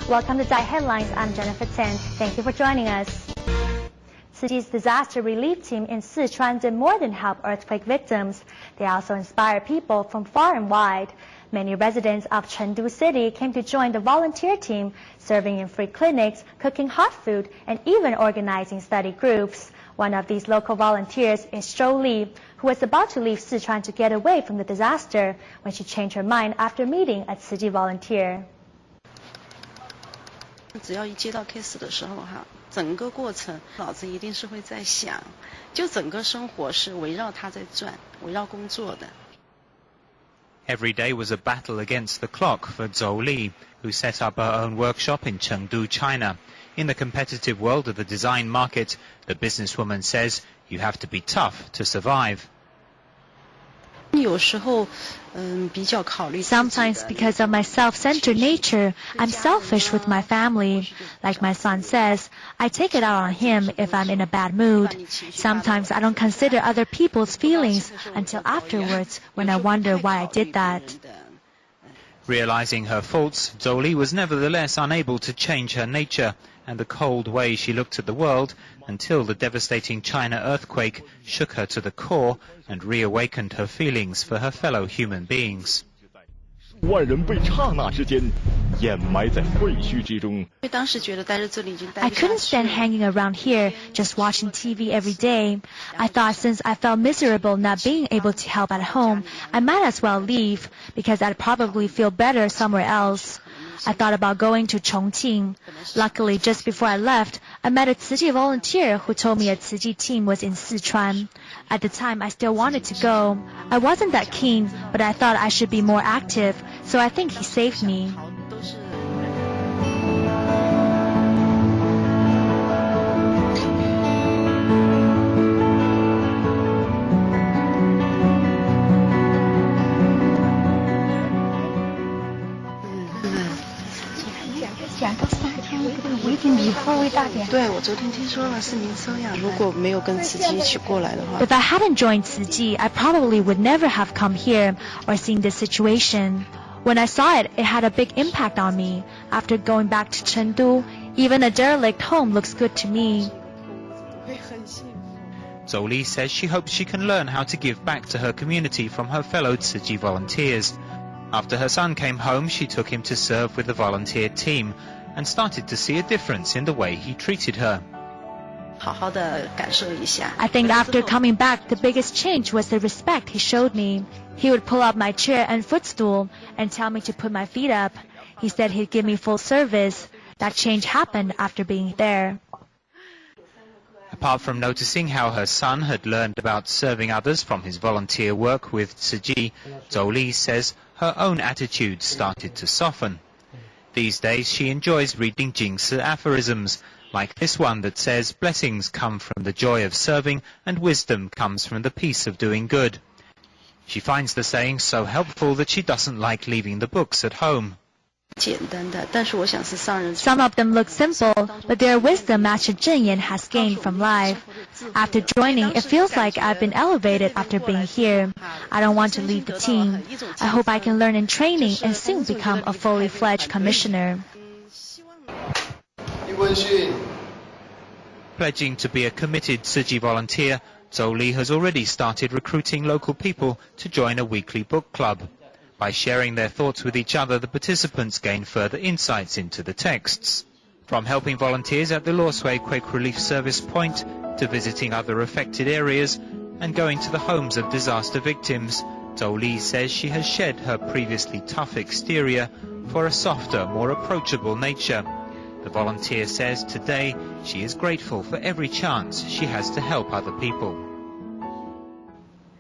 Welcome to Dai Headlines. I'm Jennifer Tan. Thank you for joining us. Tzu Chi's disaster relief team in Sichuan did more than help earthquake victims. They also inspire people from far and wide. Many residents of Chengdu City came to join the volunteer team, serving in free clinics, cooking hot food, and even organizing study groups. One of these local volunteers is Zhou Li, who was about to leave Sichuan to get away from the disaster when she changed her mind after meeting a Tzu Chi volunteer. 只要一接到 case 的时候哈，整个过程脑子一定是会在想，就整个生活是围绕它在转，围绕工作的。 Every day was a battle against the clock for Zhou Li, who set up her own workshop in Chengdu, China. In the competitive world of the design market, the businesswoman says you have to be tough to survive. Sometimes because of my self-centered nature, I'm selfish with my family. Like my son says, I take it out on him if I'm in a bad mood. Sometimes I don't consider other people's feelings until afterwards when I wonder why I did that. Realizing her faults, Zhou Li was nevertheless unable to change her nature and the cold way she looked at the world until the devastating China earthquake shook her to the core and reawakened her feelings for her fellow human beings. I couldn't stand hanging around here, just watching TV every day. I thought since I felt miserable not being able to help at home, I might as well leave, because I'd probably feel better somewhere else. I thought about going to Chongqing. Luckily, just before I left, I met a Tzu Chi volunteer who told me a Tzu Chi team was in Sichuan. At the time, I still wanted to go. I wasn't that keen, but I thought I should be more active, so I think he saved me. If I hadn't joined Tzu Chi, I probably would never have come here or seen this situation. When I saw it, it had a big impact on me. After going back to Chengdu, even a derelict home looks good to me. Zhou Li says she hopes she can learn how to give back to her community from her fellow Tzu Chi volunteers. After her son came home, she took him to serve with the volunteer team and started to see a difference in the way he treated her. I think after coming back, the biggest change was the respect he showed me. He would pull up my chair and footstool and tell me to put my feet up. He said he'd give me full service. That change happened after being there. Apart from noticing how her son had learned about serving others from his volunteer work with Tzu Chi, Zhou Li says her own attitude started to soften. These days she enjoys reading Jingsi aphorisms, like this one that says blessings come from the joy of serving and wisdom comes from the peace of doing good. She finds the saying so helpful that she doesn't like leaving the books at home. Some of them look simple, but their wisdom Master Zhenyan has gained from life. After joining, it feels like I've been elevated after being here. I don't want to leave the team. I hope I can learn in training and soon become a fully fledged commissioner. Pledging to be a committed Tzu Chi volunteer, Zhou Li has already started recruiting local people to join a weekly book club. By sharing their thoughts with each other, the participants gain further insights into the texts. From helping volunteers at the Luoshui Quake Relief Service Point, to visiting other affected areas, and going to the homes of disaster victims, Zhou Li says she has shed her previously tough exterior for a softer, more approachable nature. The volunteer says today she is grateful for every chance she has to help other people.